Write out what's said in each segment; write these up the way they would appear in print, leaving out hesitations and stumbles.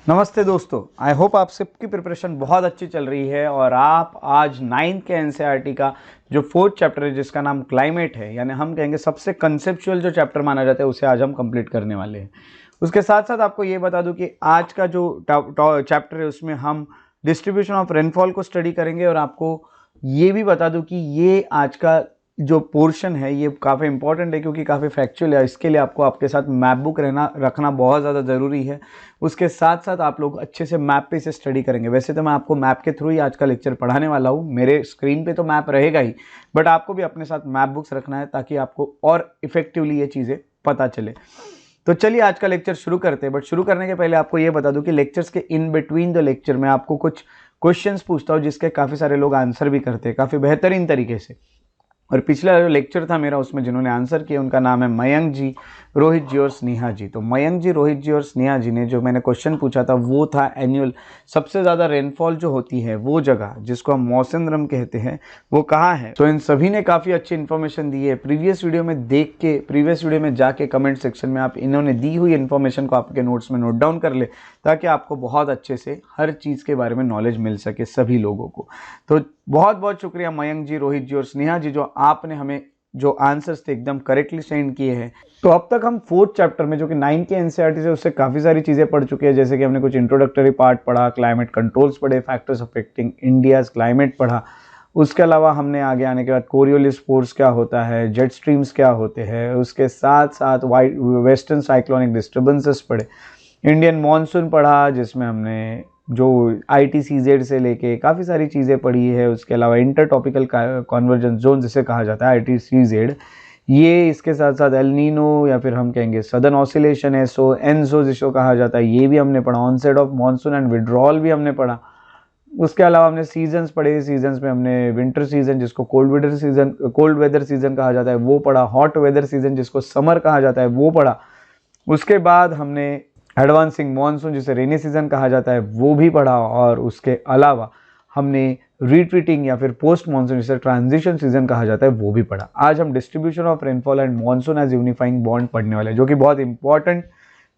नमस्ते दोस्तों, I hope आप सबकी प्रिपरेशन बहुत अच्छी चल रही है और आप आज 9th के एनसीईआरटी का जो 4th चैप्टर है जिसका नाम क्लाइमेट है, यानी हम कहेंगे सबसे कंसेप्चुअल जो चैप्टर माना जाता है उसे आज हम कंप्लीट करने वाले हैं। उसके साथ साथ आपको ये बता दूं कि आज का जो चैप्टर है उसमें हम डिस्ट्रीब्यूशन ऑफ रेनफॉल को स्टडी करेंगे और आपको ये भी बता दूं कि ये आज का जो पोर्शन है ये काफ़ी इंपॉर्टेंट है क्योंकि काफ़ी फैक्चुअल है। इसके लिए आपको आपके साथ मैप बुक रखना बहुत ज़्यादा ज़रूरी है। उसके साथ साथ आप लोग अच्छे से मैप पे इसे स्टडी करेंगे। वैसे तो मैं आपको मैप के थ्रू ही आज का लेक्चर पढ़ाने वाला हूँ, मेरे स्क्रीन पे तो मैप रहेगा ही, बट आपको भी अपने साथ मैप बुक्स रखना है ताकि आपको और इफेक्टिवली ये चीज़ें पता चले। तो चलिए आज का लेक्चर शुरू करते हैं। बट शुरू करने के पहले आपको ये बता दूं कि लेक्चर्स के इन बिटवीन द लेक्चर में आपको कुछ क्वेश्चंस पूछता हूँ जिसके काफ़ी सारे लोग आंसर भी करते हैं काफ़ी बेहतरीन तरीके से। और पिछला जो लेक्चर था मेरा उसमें जिन्होंने आंसर किया उनका नाम है मयंक जी, रोहित जी और स्नेहा जी। तो मयंक जी, रोहित जी और स्नेहा जी ने जो मैंने क्वेश्चन पूछा था वो था एनुअल सबसे ज़्यादा रेनफॉल जो होती है वो जगह जिसको हम मौसंद्रम कहते हैं वो कहाँ है। तो इन सभी ने काफ़ी अच्छी इन्फॉर्मेशन दी है। प्रीवियस वीडियो में देख के, प्रीवियस वीडियो में जाके कमेंट सेक्शन में आप इन्होंने दी हुई इन्फॉर्मेशन को आपके नोट्स में नोट डाउन कर ले ताकि आपको बहुत अच्छे से हर चीज़ के बारे में नॉलेज मिल सके सभी लोगों को। तो बहुत बहुत शुक्रिया मयंक जी, रोहित जी और स्नेहा जी, जो आपने हमें जो आंसर्स थे एकदम करेक्टली सेंड किए हैं। तो अब तक हम 4th चैप्टर में जो कि 9 के एनसीईआरटी से उससे काफ़ी सारी चीज़ें पढ़ चुके हैं, जैसे कि हमने कुछ इंट्रोडक्टरी पार्ट पढ़ा, क्लाइमेट कंट्रोल्स पढ़े, फैक्टर्स अफेक्टिंग इंडियाज क्लाइमेट पढ़ा। उसके अलावा हमने आगे आने के बाद कोरियोलिस फोर्स क्या होता है, जेट स्ट्रीम्स क्या होते हैं, उसके साथ साथ वेस्टर्न साइक्लोनिक डिस्टर्बेंसेस पढ़े, इंडियन मानसून पढ़ा जिसमें हमने जो ITCZ से लेके काफ़ी सारी चीज़ें पढ़ी है। उसके अलावा इंटर टॉपिकल कॉन्वर्जेंस जोन जिसे कहा जाता है ITCZ, ये इसके साथ साथ एल नीनो या फिर हम कहेंगे सदर्न ऑसिलेशन एसो, एनसो जिसको कहा जाता है, ये भी हमने पढ़ा। Onset of monsoon and withdrawal भी हमने पढ़ा। उसके अलावा हमने सीजन्स पढ़े। सीजन्स में हमने विंटर सीजन जिसको कोल्ड वेदर सीजन कहा जाता है वो पढ़ा, हॉट वेदर सीजन जिसको समर कहा जाता है वो पढ़ा। उसके बाद हमने एडवांसिंग मानसून जिसे रेनी सीजन कहा जाता है वो भी पढ़ा और उसके अलावा हमने रिट्रीटिंग या फिर पोस्ट मानसून जिसे ट्रांजिशन सीजन कहा जाता है वो भी पढ़ा। आज हम distribution of rainfall and monsoon as unifying bond पढ़ने वाले हैं जो कि बहुत इंपॉर्टेंट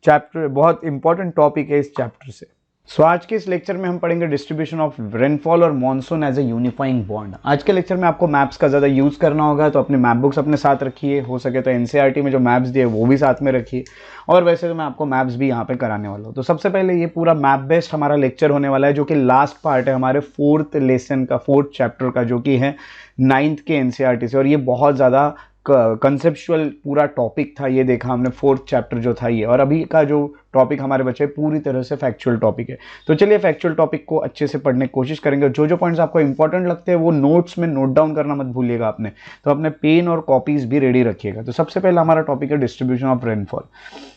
चैप्टर, बहुत इंपॉर्टेंट टॉपिक है इस चैप्टर से। सो आज के इस लेक्चर में हम पढ़ेंगे डिस्ट्रीब्यूशन ऑफ रेनफॉल और monsoon as a unifying bond. आज के लेक्चर में आपको मैप्स का ज़्यादा यूज़ करना होगा, तो अपने मैप बुक्स अपने साथ रखिए, हो सके तो एनसीईआरटी में जो मैप्स दिए वो भी साथ में रखिए, और वैसे तो मैं आपको मैप्स भी यहाँ पे कराने वाला हूँ। तो सबसे पहले ये पूरा मैप बेस्ड हमारा लेक्चर होने वाला है जो कि लास्ट पार्ट है हमारे 4th लेसन का, 4th चैप्टर का, जो कि है 9th के एनसीईआरटी से। और ये बहुत ज़्यादा कंसेप्चुअल पूरा टॉपिक था, ये देखा हमने 4th चैप्टर जो था ये। और अभी का जो टॉपिक हमारे बच्चे पूरी तरह से फैक्चुअल टॉपिक है। तो चलिए फैक्चुअल टॉपिक को अच्छे से पढ़ने की कोशिश करेंगे। जो जो पॉइंट्स आपको इंपॉर्टेंट लगते हैं वो नोट्स में नोट डाउन करना मत भूलिएगा आपने, तो अपने पेन और कॉपीज भी रेडी रखिएगा। तो सबसे पहले हमारा टॉपिक है distribution of rainfall.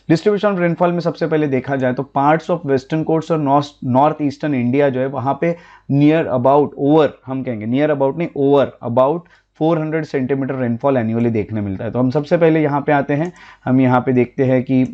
Distribution of rainfall में सबसे पहले देखा जाए तो पार्ट्स ऑफ वेस्टर्न कोस्ट और नॉर्थ ईस्टर्न इंडिया जो है वहाँ पे नियर अबाउट, ओवर हम कहेंगे, नियर अबाउट नहीं, over about 400 centimetre rainfall annually देखने मिलता है। तो हम सबसे पहले यहाँ पे आते हैं, हम यहाँ पे देखते हैं कि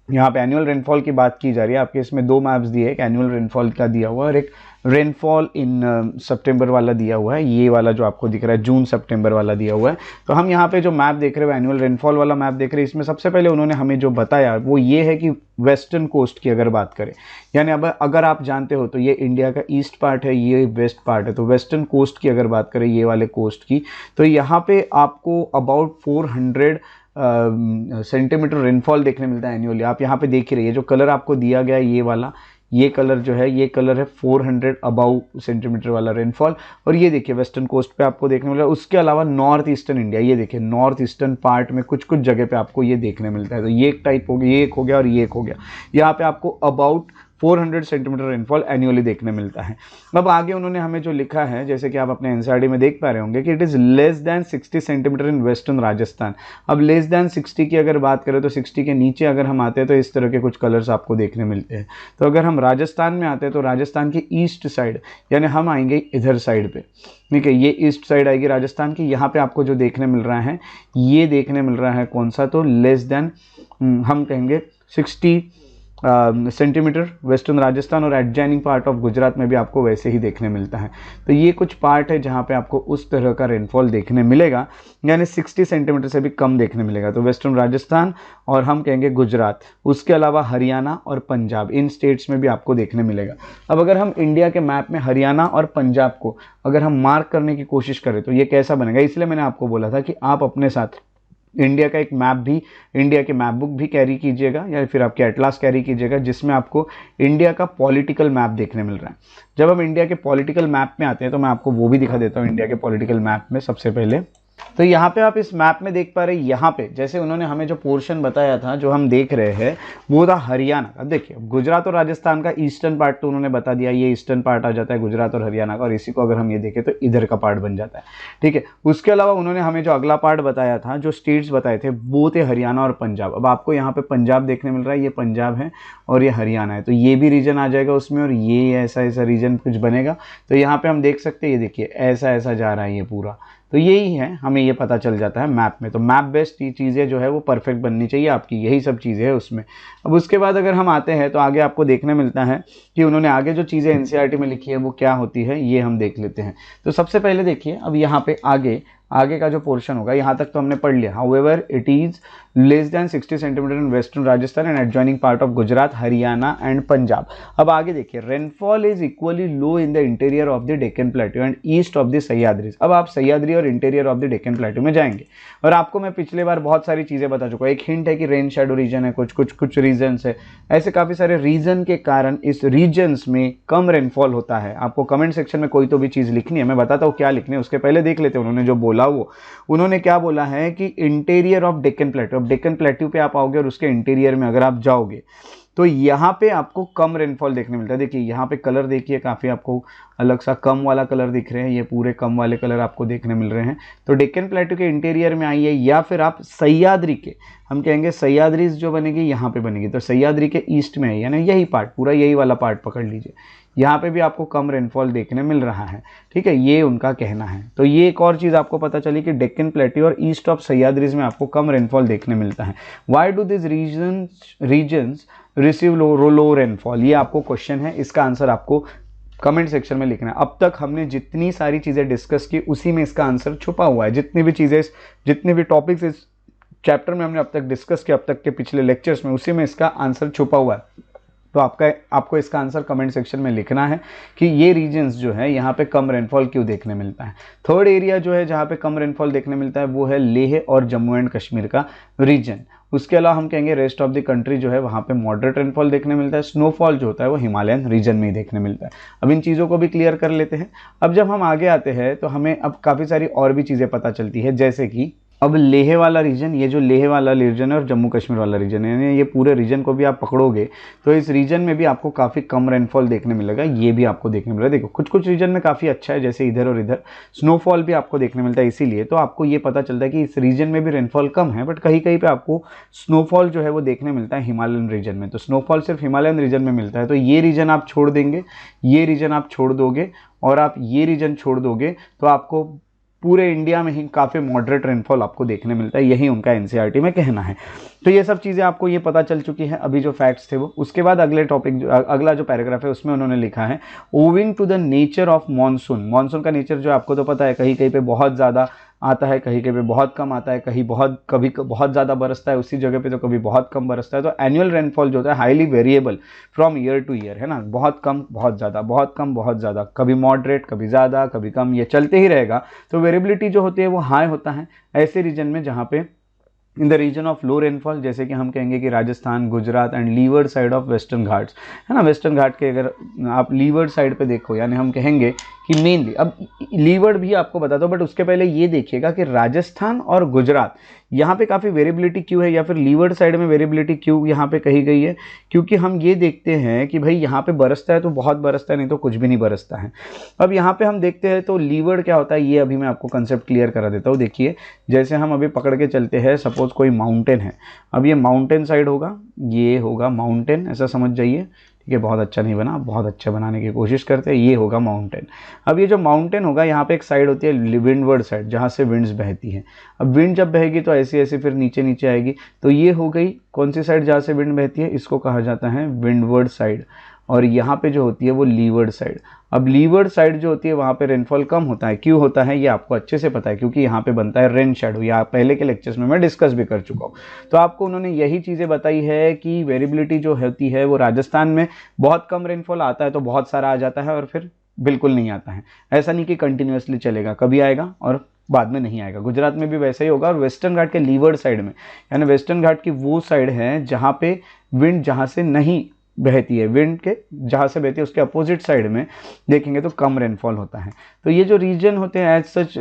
यहाँ पे एनुअल रेनफॉल की बात की जा रही है। आपके इसमें दो मैप्स दिए, एक एनुअल रेनफॉल का दिया हुआ है और एक रेनफॉल इन सितंबर वाला दिया हुआ है। ये वाला जो आपको दिख रहा है जून सितंबर वाला दिया हुआ है। तो हम यहाँ पे जो मैप देख रहे हो एनुअल रेनफॉल वाला मैप देख रहे हैं, इसमें सबसे पहले उन्होंने हमें जो बताया वो ये है कि वेस्टर्न कोस्ट की अगर बात करें, यानी अब अगर आप जानते हो तो ये इंडिया का ईस्ट पार्ट है, ये वेस्ट पार्ट है। तो वेस्टर्न कोस्ट की अगर बात करें, ये वाले कोस्ट की, तो यहाँ पे आपको अबाउट 400 सेंटीमीटर रेनफॉल देखने मिलता है एनुअली। आप यहाँ पे देख ही रहिए, जो कलर आपको दिया गया है ये वाला, ये कलर जो है, ये कलर है 400 अबाउ सेंटीमीटर वाला रेनफॉल। और ये देखिए वेस्टर्न कोस्ट पे आपको देखने मिल रहा है। उसके अलावा नॉर्थ ईस्टर्न इंडिया, ये देखिए नॉर्थ ईस्टर्न पार्ट में कुछ कुछ जगह पे आपको ये देखने मिलता है। तो ये एक टाइप हो गया, ये एक हो गया और ये एक हो गया। यहाँ पे आपको अबाउट 400 सेंटीमीटर रेनफॉल एनुअली देखने मिलता है। अब आगे उन्होंने हमें जो लिखा है, जैसे कि आप अपने एनसीईआरटी में देख पा रहे होंगे कि it is less than 60 centimetre in western Rajasthan. अब लेस दैन 60 की अगर बात करें तो 60 के नीचे अगर हम आते हैं तो इस तरह के कुछ कलर्स आपको देखने मिलते हैं। तो अगर हम राजस्थान में आते हैं तो राजस्थान की ईस्ट साइड, यानी हम आएंगे इधर साइड पे, ठीक है, ये ईस्ट साइड आएगी राजस्थान की। यहाँ पे आपको जो देखने मिल रहा है, ये देखने मिल रहा है कौन सा, तो लेस दैन हम कहेंगे 60 सेंटीमीटर वेस्टर्न राजस्थान और एडजॉइनिंग पार्ट ऑफ गुजरात में भी आपको वैसे ही देखने मिलता है। तो ये कुछ पार्ट है जहाँ पे आपको उस तरह का रेनफॉल देखने मिलेगा, यानी 60 सेंटीमीटर से भी कम देखने मिलेगा। तो वेस्टर्न राजस्थान और हम कहेंगे गुजरात, उसके अलावा हरियाणा और पंजाब, इन स्टेट्स में भी आपको देखने मिलेगा। अब अगर हम इंडिया के मैप में हरियाणा और पंजाब को अगर हम मार्क करने की कोशिश करें तो ये कैसा बनेगा, इसलिए मैंने आपको बोला था कि आप अपने साथ इंडिया का एक मैप भी, इंडिया के मैप बुक भी कैरी कीजिएगा या फिर आपके एटलास कैरी कीजिएगा, जिसमें आपको इंडिया का पॉलिटिकल मैप देखने मिल रहा है। जब हम इंडिया के पॉलिटिकल मैप में आते हैं तो मैं आपको वो भी दिखा देता हूँ इंडिया के पॉलिटिकल मैप में। सबसे पहले तो यहाँ पे आप इस मैप में देख पा रहे हैं, यहाँ पे जैसे उन्होंने हमें जो पोर्शन बताया था, जो हम देख रहे हैं वो था हरियाणा का। देखिए गुजरात और राजस्थान का ईस्टर्न पार्ट तो उन्होंने बता दिया, ये ईस्टर्न पार्ट आ जाता है गुजरात और हरियाणा का, और इसी को अगर हम ये देखें तो इधर का पार्ट बन जाता है, ठीक है। उसके अलावा उन्होंने हमें जो अगला पार्ट बताया था, जो स्टेट्स बताए थे, वो थे हरियाणा और पंजाब। अब आपको यहाँ पे पंजाब देखने मिल रहा है, ये पंजाब है और ये हरियाणा है, तो ये भी रीजन आ जाएगा उसमें, और ये ऐसा ऐसा रीजन कुछ बनेगा। तो यहाँ पे हम देख सकते हैं, ये देखिए ऐसा ऐसा जा रहा है ये पूरा, तो यही है, हमें ये पता चल जाता है मैप में। तो मैप बेस्ड चीज़ें जो है वो परफेक्ट बननी चाहिए आपकी, यही सब चीज़ें हैं उसमें। अब उसके बाद अगर हम आते हैं तो आगे आपको देखने मिलता है कि उन्होंने आगे जो चीज़ें एनसीईआरटी में लिखी है वो क्या होती है, ये हम देख लेते हैं। तो सबसे पहले देखिए, अब यहाँ पे आगे का जो पोर्शन होगा, यहाँ तक तो हमने पढ़ लिया। However it is less than 60 centimetre in western Rajasthan and adjoining part of Gujarat, Haryana and Punjab. अब आगे देखिए, rainfall is equally low in the interior of the Deccan plateau and east of the Sahyadris. अब आप सह्याद्री और interior of the Deccan plateau में जाएंगे, और आपको मैं पिछले बार बहुत सारी चीज़ें बता चुका हूँ। एक हिंट है कि रेन शेडो रीजन है, कुछ रीजन्स है, ऐसे काफ़ी सारे रीजन के कारण इस रीजन्स में कम रेनफॉल होता है। आपको कमेंट सेक्शन में कोई तो भी चीज़ लिखनी है, मैं बताता हूँ क्या लिखनी है, उसके पहले देख लेते हैं उन्होंने जो बोला। वो उन्होंने क्या बोला है कि इंटीरियर ऑफ डेक्कन प्लेट्यू, अब डेक्कन प्लेट्यू पे आप आओगे और उसके इंटीरियर में अगर आप जाओगे तो यहाँ पे आपको कम रेनफॉल देखने मिलता है। देखिए यहाँ पे कलर देखिए, काफ़ी आपको अलग सा कम वाला कलर दिख रहे हैं, ये पूरे कम वाले कलर आपको देखने मिल रहे हैं। तो डेक्कन प्लेट्यू के इंटीरियर में आइए, या फिर आप सह्याद्री के, हम कहेंगे सह्याद्री जो बनेगी यहाँ पे बनेगी, तो सह्याद्री के ईस्ट में है, यानी यही पार्ट, पूरा यही वाला पार्ट पकड़ लीजिए, यहाँ पे भी आपको कम रेनफॉल देखने मिल रहा है, ठीक है, ये उनका कहना है। तो ये एक और चीज़ आपको पता चली कि डेक्कन प्लेट्यू और ईस्ट ऑफ सह्याद्रीज में आपको कम रेनफॉल देखने मिलता है। Why do this regions receive low rainfall, ये आपको क्वेश्चन है, इसका आंसर आपको कमेंट सेक्शन में लिखना है। अब तक हमने जितनी सारी चीज़ें डिस्कस की उसी में इसका आंसर छुपा हुआ है। जितने भी टॉपिक्स इस चैप्टर में हमने अब तक डिस्कस किया, अब तक के पिछले लेक्चर्स में, उसी में इसका आंसर छुपा हुआ है। तो आपको इसका आंसर कमेंट सेक्शन में लिखना है कि ये रीजन्स जो है यहाँ पे कम रेनफॉल क्यों देखने मिलता है। थर्ड एरिया जो है जहाँ पे कम रेनफॉल देखने मिलता है वो है लेह और जम्मू एंड कश्मीर का रीजन। उसके अलावा हम कहेंगे रेस्ट ऑफ द कंट्री जो है वहाँ पे मॉडरेट रेनफॉल देखने मिलता है। स्नोफॉल जो होता है वो हिमालयन रीजन में ही देखने मिलता है। अब इन चीज़ों को भी क्लियर कर लेते हैं। अब जब हम आगे आते हैं तो हमें अब काफ़ी सारी और भी चीज़ें पता चलती है, जैसे कि अब लेह वाला रीजन, ये जो लेह वाला रीजन है और जम्मू कश्मीर वाला रीजन है, यानी ये पूरे रीजन को भी आप पकड़ोगे तो इस रीजन में भी आपको काफ़ी कम रेनफॉल देखने मिलेगा। ये भी आपको देखने मिलेगा। देखो कुछ रीजन में काफ़ी अच्छा है, जैसे इधर और इधर स्नोफॉल भी आपको देखने मिलता है। इसीलिए तो आपको ये पता चलता है कि इस रीजन में भी रेनफॉल कम है, बट कहीं कहीं पर आपको स्नोफॉल जो है वो देखने मिलता है हिमालयन रीजन में। तो स्नोफॉल सिर्फ हिमालयन रीजन में मिलता है। तो ये रीजन आप छोड़ देंगे, ये रीजन आप छोड़ दोगे और आप ये रीजन छोड़ दोगे तो आपको पूरे इंडिया में ही काफ़ी मॉडरेट रेनफॉल आपको देखने मिलता है। यही उनका एनसीईआरटी में कहना है। तो ये सब चीज़ें आपको ये पता चल चुकी है अभी जो फैक्ट्स थे वो। उसके बाद अगला जो पैराग्राफ है उसमें उन्होंने लिखा है owing to the nature of monsoon. Monsoon का नेचर जो आपको तो पता है, कहीं कहीं पे बहुत ज़्यादा आता है, कहीं कहीं पे बहुत कम आता है, कभी बहुत ज़्यादा बरसता है उसी जगह पे, तो कभी बहुत कम बरसता है। तो एनुअल रेनफॉल जो होता है highly variable from year two year, है ना, बहुत कम बहुत ज़्यादा, बहुत कम बहुत ज़्यादा, कभी मॉडरेट कभी ज़्यादा कभी कम, ये चलते ही रहेगा। तो वेरिएबिलिटी जो होती है वो हाई होता है ऐसे रीजन में जहाँ पे in the region of low rainfall, जैसे कि हम कहेंगे कि Rajasthan, Gujarat and leeward side of western Ghats, है ना। वेस्टर्न घाट के अगर आप लीवर्ड साइड पे देखो, यानी हम कहेंगे कि मेनली, अब लीवर्ड भी आपको बताता हूँ, बट उसके पहले ये देखिएगा कि राजस्थान और गुजरात यहाँ पे काफ़ी वेरिएबिलिटी क्यों है, या फिर लीवर्ड साइड में वेरिएबिलिटी क्यों यहाँ पे कही गई है, क्योंकि हम ये देखते हैं कि भाई यहाँ पे बरसता है तो बहुत बरसता है, नहीं तो कुछ भी नहीं बरसता है। अब यहाँ पे हम देखते हैं तो लीवर्ड क्या होता है, ये अभी मैं आपको कंसेप्ट क्लियर करा देता हूँ। देखिए जैसे हम अभी पकड़ के चलते हैं, सपोज कोई माउंटेन है, अब ये माउंटेन साइड होगा, ये होगा माउंटेन, ऐसा समझ जाइए, ये बहुत अच्छा नहीं बना, बहुत अच्छा बनाने की कोशिश करते हैं। ये होगा माउंटेन। अब ये जो माउंटेन होगा, यहाँ पे एक साइड होती है विंडवर्ड साइड, जहाँ से विंड्स बहती हैं। अब विंड जब बहेगी तो ऐसी ऐसी फिर नीचे नीचे आएगी। तो ये हो गई कौन सी साइड जहाँ से विंड बहती है, इसको कहा जाता है विंडवर्ड साइड। और यहाँ पे जो होती है वो लीवर्ड साइड। अब लीवर्ड साइड जो होती है वहाँ पे रेनफॉल कम होता है। क्यों होता है ये आपको अच्छे से पता है, क्योंकि यहाँ पे बनता है रेन शेडो। या पहले के लेक्चर्स में मैं डिस्कस भी कर चुका हूँ। तो आपको उन्होंने यही चीज़ें बताई है कि वेरिएबिलिटी जो होती है वो राजस्थान में बहुत कम रेनफॉल आता है तो बहुत सारा आ जाता है, और फिर बिल्कुल नहीं आता है। ऐसा नहीं कि कंटिन्यूसली चलेगा, कभी आएगा और बाद में नहीं आएगा। गुजरात में भी वैसा ही होगा। और वेस्टर्न घाट के लीवर्ड साइड में, यानी वेस्टर्न घाट की वो साइड है जहाँ पे विंड जहाँ से नहीं बहती है, विंड के जहाँ से बहती है उसके अपोजिट साइड में देखेंगे तो कम रेनफॉल होता है। तो ये जो रीजन होते हैं as such,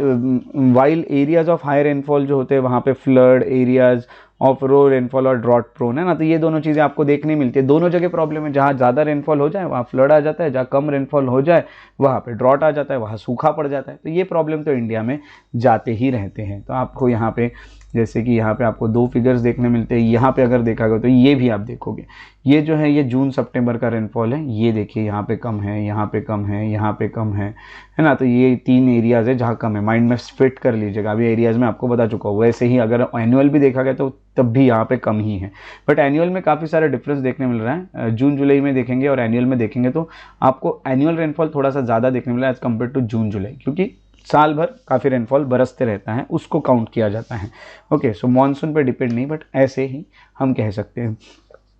while areas of high rainfall जो होते हैं वहाँ पे flood areas of low rainfall और ड्रॉट प्रोन है ना। तो ये दोनों चीज़ें आपको देखने मिलती है। दोनों जगह प्रॉब्लम है, जहाँ ज़्यादा रेनफॉल हो जाए वहाँ फ्लड आ जाता है, जहाँ कम रेनफॉल हो जाए वहाँ पे ड्रॉट आ जाता है, वहाँ सूखा पड़ जाता है। तो ये प्रॉब्लम तो इंडिया में जाते ही रहते हैं। तो आपको यहाँ पे जैसे कि यहाँ पे आपको दो फिगर्स देखने मिलते हैं। यहाँ पे अगर देखा गया तो ये भी आप देखोगे, ये जो है ये जून सितंबर का रेनफॉल है। ये देखिए यहाँ पे कम है, यहाँ पे कम है, यहाँ पे कम है ना। तो ये 3 एरियाज़ है जहाँ कम है। माइंड में फिट कर लीजिएगा, अभी एरियाज़ में आपको बता चुका हूँ। वैसे ही अगर एनुअल भी देखा गया तो तब भी यहाँ पे कम ही है, बट एनुअल में काफ़ी सारे डिफरेंस देखने मिल रहा है। जून जुलाई में देखेंगे और एनुअल में देखेंगे तो आपको एनुअल रेनफॉल थोड़ा सा ज़्यादा देखने मिला एज़ कम्पेयर टू जून जुलाई, क्योंकि साल भर काफ़ी रेनफॉल बरसते रहता है, उसको काउंट किया जाता है। ओके, सो मानसून पे डिपेंड नहीं, बट ऐसे ही हम कह सकते हैं।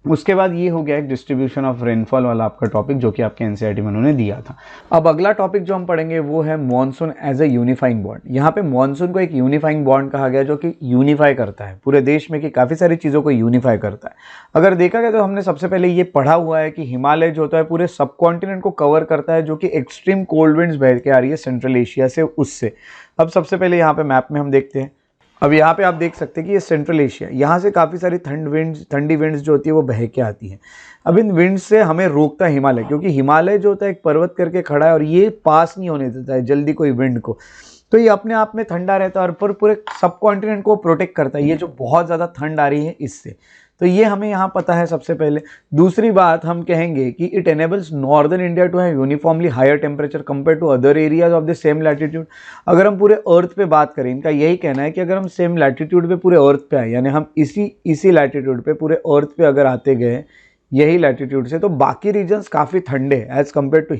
उसके बाद ये हो गया एक डिस्ट्रीब्यूशन ऑफ रेनफॉल वाला आपका टॉपिक, जो कि आपके एनसीईआरटी में उन्होंने दिया था। अब अगला टॉपिक जो हम पढ़ेंगे वो है monsoon as a unifying bond. यहाँ पे मॉनसून को एक यूनिफाइंग बॉन्ड कहा गया, जो कि यूनिफाई करता है पूरे देश में, कि काफ़ी सारी चीज़ों को यूनिफाई करता है। अगर देखा गया तो हमने सबसे पहले ये पढ़ा हुआ है कि हिमालय जो होता है पूरे सब कॉन्टिनेंट को कवर करता है, जो कि एक्सट्रीम कोल्ड विंड्स बह के आ रही है सेंट्रल एशिया से, उससे। अब सबसे पहले यहाँ पे मैप में हम देखते हैं। अब यहाँ पे आप देख सकते हैं कि ये सेंट्रल एशिया, यहाँ से काफ़ी सारी ठंडी विंड्स जो होती है वो बह के आती हैं। अब इन विंड्स से हमें रोकता है हिमालय, क्योंकि हिमालय जो होता है एक पर्वत करके खड़ा है और ये पास नहीं होने देता है जल्दी कोई विंड को। तो ये अपने आप में ठंडा रहता है और पूरे सब कॉन्टिनेंट को प्रोटेक्ट करता है, ये जो बहुत ज़्यादा ठंड आ रही है इससे। तो ये हमें यहाँ पता है सबसे पहले। दूसरी बात हम कहेंगे कि it enables northern India to have uniformly higher temperature compare to other areas of the same latitude. अगर हम पूरे अर्थ पे बात करें, इनका यही कहना है कि अगर हम सेम लैटिट्यूड पे पूरे अर्थ पे आए, यानी हम इसी लैटिट्यूड पे पूरे अर्थ पे अगर आते गए यही लैटिट्यूड से, तो बाकी रीजन्स काफ़ी ठंडे एज कम्पेयर टू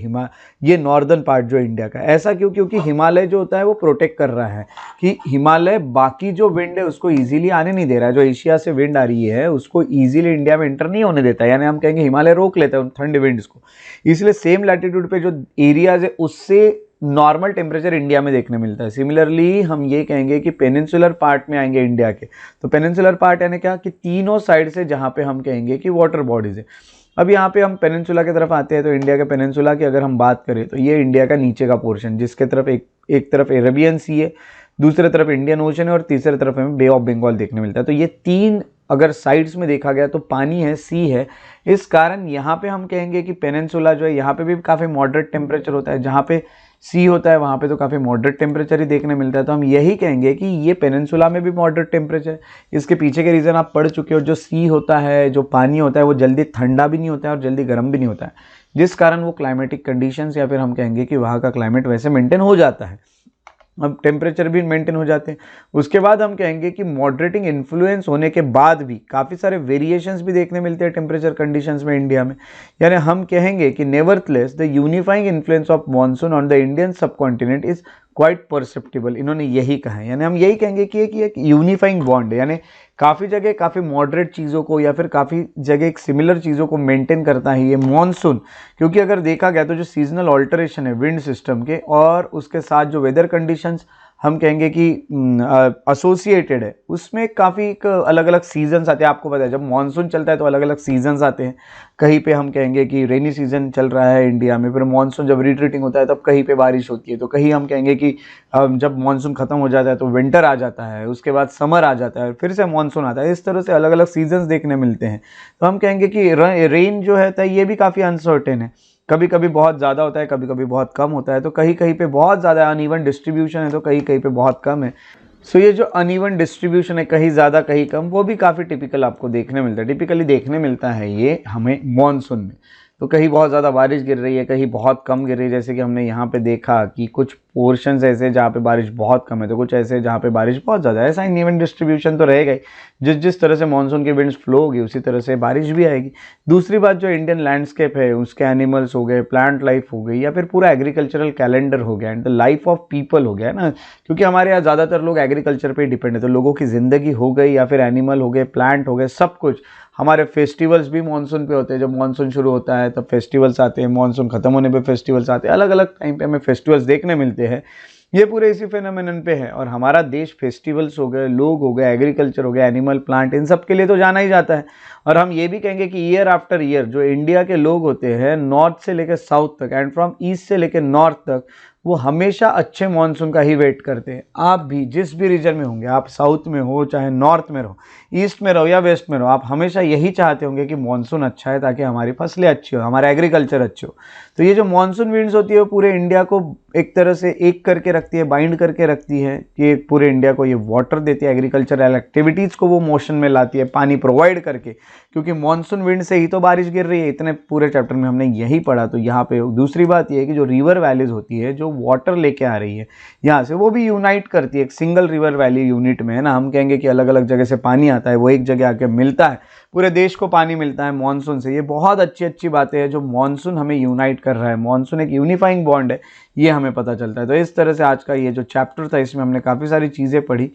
ये नॉर्दर्न पार्ट जो इंडिया का। ऐसा क्यों? क्योंकि हिमालय जो होता है वो प्रोटेक्ट कर रहा है कि हिमालय बाकी जो विंड है उसको इजीली आने नहीं दे रहा है। जो एशिया से विंड आ रही है उसको इजीली इंडिया में एंटर नहीं होने देता है, यानी हम कहेंगे हिमालय रोक लेता है उन ठंड विंड्स को। इसलिए सेम लैटिट्यूड पे जो एरियाज है उससे नॉर्मल टेम्परेचर इंडिया में देखने मिलता है। सिमिलरली हम ये कहेंगे कि पेनिनसुलर पार्ट में आएंगे इंडिया के, तो पेनिनसुलर पार्ट यानी क्या कि तीनों साइड से जहाँ पे हम कहेंगे कि वाटर बॉडीज है। अब यहाँ पे हम पेनिनसुला की तरफ आते हैं, तो इंडिया के पेनिनसुला की अगर हम बात करें तो ये इंडिया का नीचे का पोर्शन, जिसके तरफ एक तरफ अरेबियन सी है, दूसरी तरफ इंडियन ओशन है और तीसरी तरफ हमें बे ऑफ बंगाल देखने मिलता है। तो ये तीन अगर साइड्स में देखा गया तो पानी है, सी है। इस कारण यहाँ पे हम कहेंगे कि पेनिनसुला जो है यहाँ पे भी काफ़ी मॉडरेट टेम्परेचर होता है, जहाँ पे सी होता है वहाँ पे तो काफ़ी मॉडरेट टेम्परेचर ही देखने मिलता है। तो हम यही कहेंगे कि ये पेनिनसुला में भी मॉडरेट टेम्परेचर। इसके पीछे के रीज़न आप पढ़ चुके हो। जो सी होता है, जो पानी होता है, वो जल्दी ठंडा भी नहीं होता है और जल्दी गर्म भी नहीं होता है, जिस कारण वो क्लाइमेटिक कंडीशंस या फिर हम कहेंगे कि वहाँ का क्लाइमेट वैसे मेंटेन हो जाता है। अब टेम्परेचर भी मेंटेन हो जाते हैं। उसके बाद हम कहेंगे कि मॉडरेटिंग इन्फ्लुएंस होने के बाद भी काफ़ी सारे वेरिएशंस भी देखने मिलते हैं टेम्परेचर कंडीशंस में इंडिया में। यानी हम कहेंगे कि nevertheless the unifying influence of monsoon on the Indian subcontinent is quite perceptible. इन्होंने यही कहा है, यानी हम यही कहेंगे कि एक यूनिफाइंग बॉन्ड है, यानी काफ़ी जगह काफ़ी मॉडरेट चीज़ों को या फिर काफ़ी जगह एक सिमिलर चीज़ों को मेंटेन करता है ये मॉनसून। क्योंकि अगर देखा गया तो जो सीजनल ऑल्टरेशन है विंड सिस्टम के और उसके साथ जो वेदर कंडीशंस हम कहेंगे कि एसोसिएटेड है, उसमें काफ़ी अलग अलग सीजन्स आते हैं। आपको पता है जब मानसून चलता है तो अलग अलग सीजन्स आते हैं। कहीं पे हम कहेंगे कि रेनी सीजन चल रहा है इंडिया में, फिर मानसून जब रिट्रीटिंग होता है तब कहीं पे बारिश होती है, तो कहीं हम कहेंगे कि जब मानसून ख़त्म हो जाता है तो विंटर आ जाता है, उसके बाद समर आ जाता है, फिर से मानसून आता है। इस तरह से अलग अलग सीजन्स देखने मिलते हैं। तो हम कहेंगे कि रेन जो है ये भी काफ़ी अनसर्टेन है। कभी कभी बहुत ज़्यादा होता है, कभी कभी बहुत कम होता है। तो कहीं कहीं पे बहुत ज़्यादा अनइवन डिस्ट्रीब्यूशन है, तो कहीं कहीं पे बहुत कम है। सो ये जो अनइवन डिस्ट्रीब्यूशन है, कहीं ज़्यादा कहीं कम, वो भी काफ़ी टिपिकल आपको देखने मिलता है। टिपिकली देखने मिलता है ये हमें मॉनसून में। तो कहीं बहुत ज़्यादा बारिश गिर रही है, कहीं बहुत कम गिर रही है। जैसे कि हमने यहाँ पे देखा कि कुछ पोर्शंस ऐसे जहाँ पे बारिश बहुत कम है, तो कुछ ऐसे जहाँ पे बारिश बहुत ज़्यादा है। ऐसा इवन डिस्ट्रीब्यूशन तो रहेगा ही, जिस जिस तरह से मानसून की विंड्स फ्लो होगी उसी तरह से बारिश भी आएगी। दूसरी बात, जो इंडियन लैंडस्केप है उसके एनिमल्स हो गए, प्लांट लाइफ हो गई, या फिर पूरा एग्रीकल्चरल कैलेंडर हो गया and the life of people हो गया ना, क्योंकि हमारे यहाँ ज़्यादातर लोग एग्रीकल्चर पे डिपेंड है। तो लोगों की ज़िंदगी हो गई या फिर एनिमल हो गए, प्लांट हो गए, सब कुछ। हमारे फेस्टिवल्स भी मानसून पे होते हैं। जब मानसून शुरू होता है तब फेस्टिवल्स आते हैं, मानसून खत्म होने पे फेस्टिवल्स आते हैं, अलग अलग टाइम पे हमें फेस्टिवल्स देखने मिलते हैं। ये पूरे इसी फेनोमेनन पे है। और हमारा देश फेस्टिवल्स हो गए, लोग हो गए, एग्रीकल्चर हो गया, एनिमल प्लांट, इन सब के लिए तो जाना ही जाता है। और हम ये भी कहेंगे कि ईयर आफ्टर ईयर जो इंडिया के लोग होते हैं, नॉर्थ से लेकर साउथ तक एंड फ्रॉम ईस्ट से लेकर नॉर्थ तक, वो हमेशा अच्छे मानसून का ही वेट करते हैं। आप भी जिस भी रीजन में होंगे, आप साउथ में हो चाहे नॉर्थ में रहो, ईस्ट में रहो या वेस्ट में रहो, आप हमेशा यही चाहते होंगे कि मानसून अच्छा है ताकि हमारी फसलें अच्छी हो, हमारा एग्रीकल्चर अच्छे हो। तो ये जो मानसून विंड्स होती है वो पूरे इंडिया को एक तरह से एक करके रखती है, बाइंड करके रखती है, कि पूरे इंडिया को ये वाटर देती है, एग्रीकल्चरल एक्टिविटीज़ को वो मोशन में लाती है, पानी प्रोवाइड करके। क्योंकि मानसून विंड से ही तो बारिश गिर रही है, इतने पूरे चैप्टर में हमने यही पढ़ा। तो यहाँ पे दूसरी बात ये है कि जो रिवर वैलीज होती है, जो वाटर लेके आ रही है यहाँ से, वो भी यूनाइट करती है एक सिंगल रिवर वैली यूनिट में, है ना। हम कहेंगे कि अलग अलग जगह से पानी आता है, वो एक जगह आके मिलता है, पूरे देश को पानी मिलता है मानसून से। ये बहुत अच्छी अच्छी बातें हैं जो मानसून हमें यूनाइट कर रहा है। मानसून एक यूनिफाइंग बॉन्ड है, ये हमें पता चलता है। तो इस तरह से आज का ये जो चैप्टर था, इसमें हमने काफ़ी सारी चीज़ें पढ़ी।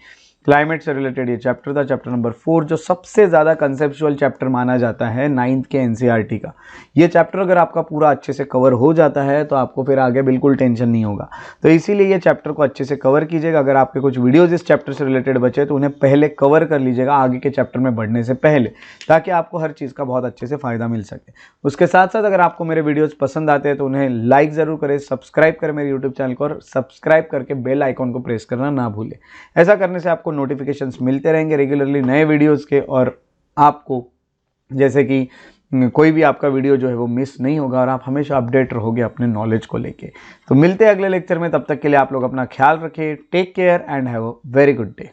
क्लाइमेट से रिलेटेड ये चैप्टर था, चैप्टर नंबर 4, जो सबसे ज़्यादा कंसेप्चुअल चैप्टर माना जाता है 9th के एनसीईआरटी का। ये चैप्टर अगर आपका पूरा अच्छे से कवर हो जाता है तो आपको फिर आगे बिल्कुल टेंशन नहीं होगा। तो इसीलिए ये चैप्टर को अच्छे से कवर कीजिएगा। अगर आपके कुछ वीडियोज़ इस चैप्टर से रिलेटेड बचे तो उन्हें पहले कवर कर लीजिएगा आगे के चैप्टर में बढ़ने से पहले, ताकि आपको हर चीज़ का बहुत अच्छे से फ़ायदा मिल सके। उसके साथ साथ अगर आपको मेरे वीडियोज़ पसंद आते हैं तो उन्हें लाइक ज़रूर करें, सब्सक्राइब करें मेरे यूट्यूब चैनल को, और सब्सक्राइब करके बेल आइकॉन को प्रेस करना ना भूलें। ऐसा करने से आपको नोटिफिकेशंस मिलते रहेंगे रेगुलरली नए वीडियोस के, और आपको जैसे कि कोई भी आपका वीडियो जो है वो मिस नहीं होगा, और आप हमेशा अपडेट रहोगे अपने नॉलेज को लेके। तो मिलते हैं अगले लेक्चर में, तब तक के लिए आप लोग अपना ख्याल रखें। Take care and have a very good day.